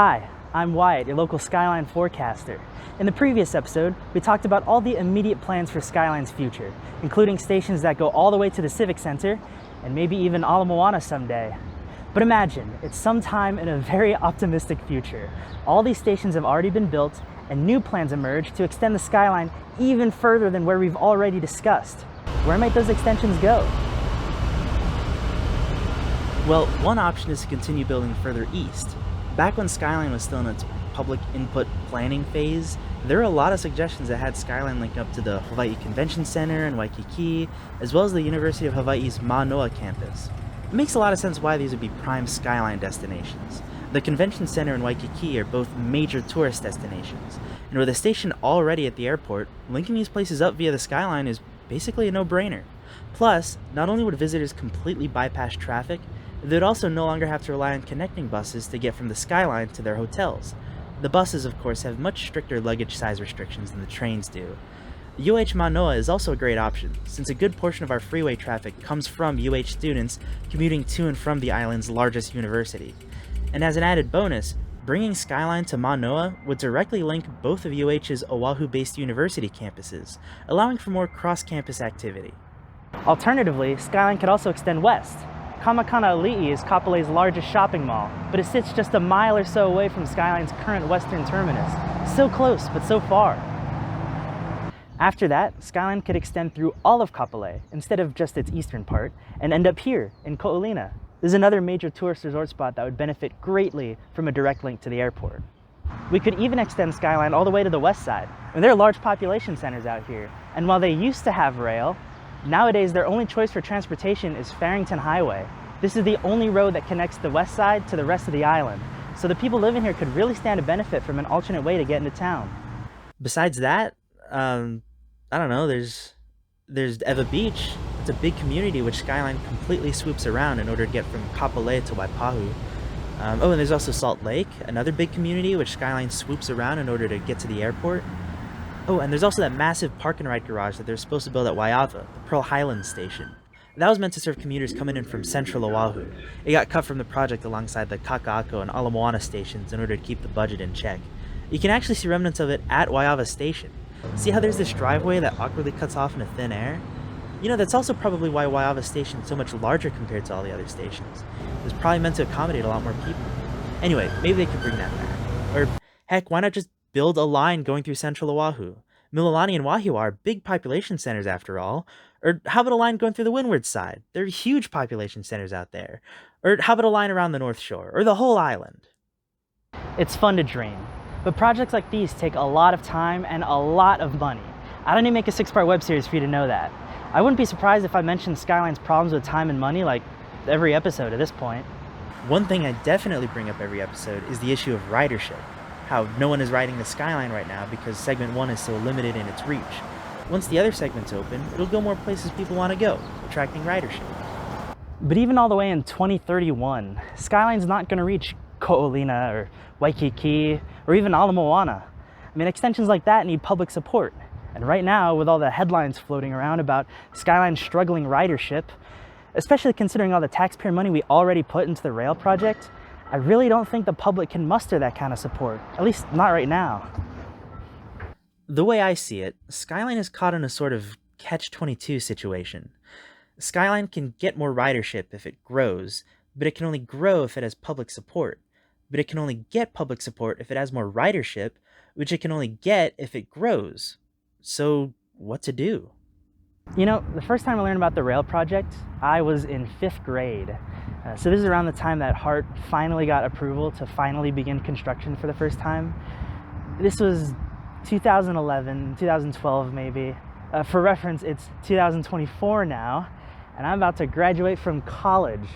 Hi, I'm Wyatt, your local Skyline forecaster. In the previous episode, we talked about all the immediate plans for Skyline's future, including stations that go all the way to the Civic Center, and maybe even Ala Moana someday. But imagine, it's sometime in a very optimistic future. All these stations have already been built, and new plans emerge to extend the Skyline even further than where we've already discussed. Where might those extensions go? Well, one option is to continue building further east. Back when Skyline was still in its public input planning phase, there were a lot of suggestions that had Skyline link up to the Hawaii Convention Center in Waikiki, as well as the University of Hawaii's Manoa campus. It makes a lot of sense why these would be prime Skyline destinations. The Convention Center and Waikiki are both major tourist destinations, and with a station already at the airport, linking these places up via the Skyline is basically a no-brainer. Plus, not only would visitors completely bypass traffic, they'd also no longer have to rely on connecting buses to get from the Skyline to their hotels. The buses, of course, have much stricter luggage size restrictions than the trains do. UH Manoa is also a great option, since a good portion of our freeway traffic comes from UH students commuting to and from the island's largest university. And as an added bonus, bringing Skyline to Manoa would directly link both of UH's Oahu-based university campuses, allowing for more cross-campus activity. Alternatively, Skyline could also extend west. Kamakana'ali'i is Kapolei's largest shopping mall, but it sits just a mile or so away from Skyline's current western terminus. So close, but so far. After that, Skyline could extend through all of Kapolei, instead of just its eastern part, and end up here, in Ko'olina. This is another major tourist resort spot that would benefit greatly from a direct link to the airport. We could even extend Skyline all the way to the west side. There are large population centers out here, and while they used to have rail, nowadays their only choice for transportation is Farrington Highway. This is the only road that connects the west side to the rest of the island, so the people living here could really stand to benefit from an alternate way to get into town. Besides that, I don't know, there's Ewa Beach. It's a big community which Skyline completely swoops around in order to get from Kapolei to Waipahu. And there's also Salt Lake, another big community which Skyline swoops around in order to get to the airport. Oh, and there's also that massive park and ride garage that they're supposed to build at Waiawa, the Pearl Highlands station. That was meant to serve commuters coming in from central Oahu. It got cut from the project alongside the Kaka'ako and Ala Moana stations in order to keep the budget in check. You can actually see remnants of it at Waiawa station. See how there's this driveway that awkwardly cuts off into thin air? You know, that's also probably why Waiawa station is so much larger compared to all the other stations. It was probably meant to accommodate a lot more people. Anyway, maybe they could bring that back. Or heck, why not just build a line going through central Oahu? Mililani and Wahiawa are big population centers after all. Or how about a line going through the windward side? There are huge population centers out there. Or how about a line around the North Shore? Or the whole island? It's fun to dream, but projects like these take a lot of time and a lot of money. I don't need to make a 6-part web series for you to know that. I wouldn't be surprised if I mentioned Skyline's problems with time and money like every episode at this point. One thing I definitely bring up every episode is the issue of ridership. How no one is riding the Skyline right now because segment 1 is so limited in its reach. Once the other segment's open, it'll go more places people want to go, attracting ridership. But even all the way in 2031, Skyline's not going to reach Ko'olina or Waikiki or even Ala Moana. I mean, extensions like that need public support. And right now, with all the headlines floating around about Skyline's struggling ridership, especially considering all the taxpayer money we already put into the rail project, I really don't think the public can muster that kind of support, at least not right now. The way I see it, Skyline is caught in a sort of catch-22 situation. Skyline can get more ridership if it grows, but it can only grow if it has public support. But it can only get public support if it has more ridership, which it can only get if it grows. So, what to do? You know, the first time I learned about the rail project, I was in 5th grade. So this is around the time that HART finally got approval to finally begin construction for the first time. This was 2011, 2012 maybe. For reference, it's 2024 now, and I'm about to graduate from college.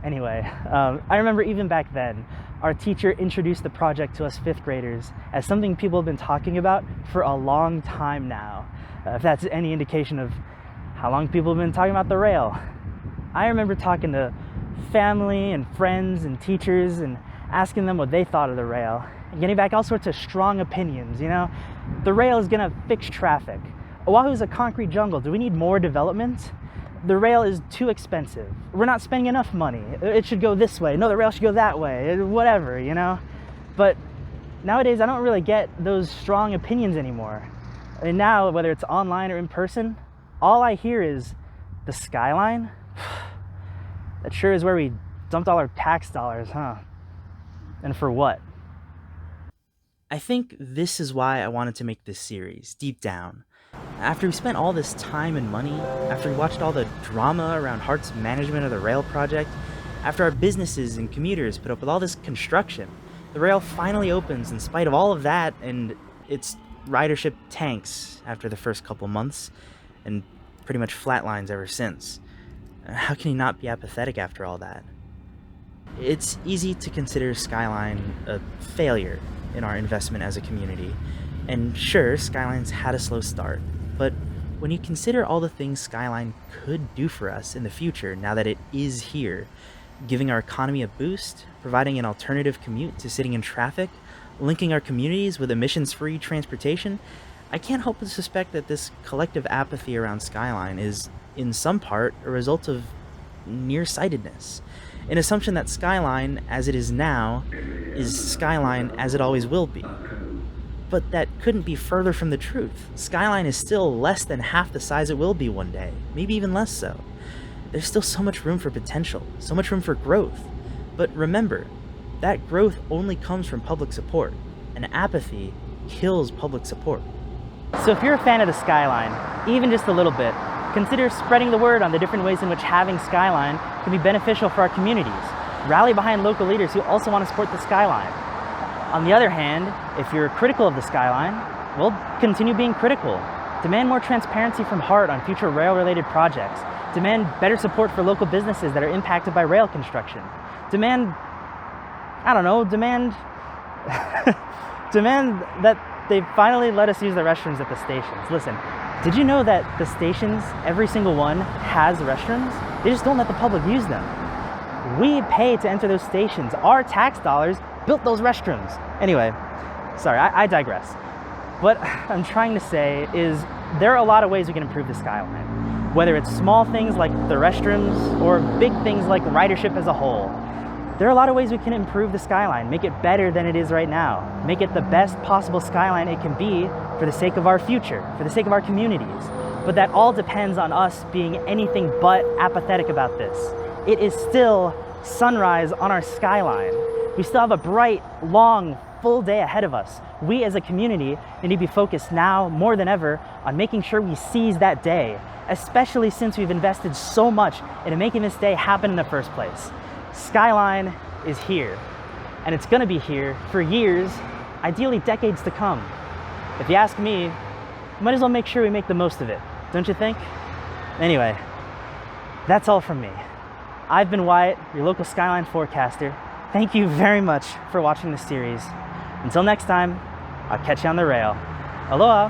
Anyway, I remember even back then, our teacher introduced the project to us 5th graders as something people have been talking about for a long time now. If that's any indication of how long people have been talking about the rail. I remember talking to family and friends and teachers and asking them what they thought of the rail and getting back all sorts of strong opinions, you know? The rail is gonna fix traffic. Oahu is a concrete jungle. Do we need more development? The rail is too expensive. We're not spending enough money. It should go this way. No, the rail should go that way. Whatever, you know? But nowadays, I don't really get those strong opinions anymore. And now, whether it's online or in person, all I hear is the Skyline. That sure is where we dumped all our tax dollars, huh? And for what? I think this is why I wanted to make this series, deep down. After we spent all this time and money, after we watched all the drama around Hart's management of the rail project, after our businesses and commuters put up with all this construction, the rail finally opens in spite of all of that, and its ridership tanks after the first couple months, and pretty much flatlines ever since. How can you not be apathetic after all that? It's easy to consider Skyline a failure in our investment as a community. And sure, Skyline's had a slow start, but when you consider all the things Skyline could do for us in the future now that it is here, giving our economy a boost, providing an alternative commute to sitting in traffic, linking our communities with emissions-free transportation, I can't help but suspect that this collective apathy around Skyline is, in some part, a result of nearsightedness. An assumption that Skyline, as it is now, is Skyline as it always will be. But that couldn't be further from the truth. Skyline is still less than half the size it will be one day, maybe even less so. There's still so much room for potential, so much room for growth. But remember, that growth only comes from public support, and apathy kills public support. So if you're a fan of the Skyline, even just a little bit, consider spreading the word on the different ways in which having Skyline can be beneficial for our communities. Rally behind local leaders who also want to support the Skyline. On the other hand, if you're critical of the Skyline, well, continue being critical. Demand more transparency from Hart on future rail-related projects. Demand better support for local businesses that are impacted by rail construction. Demand that they finally let us use the restrooms at the stations. Listen, did you know that the stations, every single one, has restrooms? They just don't let the public use them. We pay to enter those stations. Our tax dollars built those restrooms. Anyway, sorry, I digress. What I'm trying to say is there are a lot of ways we can improve the Skyline. Whether it's small things like the restrooms or big things like ridership as a whole. There are a lot of ways we can improve the Skyline, make it better than it is right now, make it the best possible Skyline it can be for the sake of our future, for the sake of our communities. But that all depends on us being anything but apathetic about this. It is still sunrise on our Skyline. We still have a bright, long, full day ahead of us. We as a community need to be focused now more than ever on making sure we seize that day, especially since we've invested so much into making this day happen in the first place. Skyline is here, and it's gonna be here for years, ideally decades to come. If you ask me, might as well make sure we make the most of it, don't you think? Anyway, that's all from me. I've been Wyatt, your local Skyline forecaster. Thank you very much for watching this series. Until next time, I'll catch you on the rail. Aloha!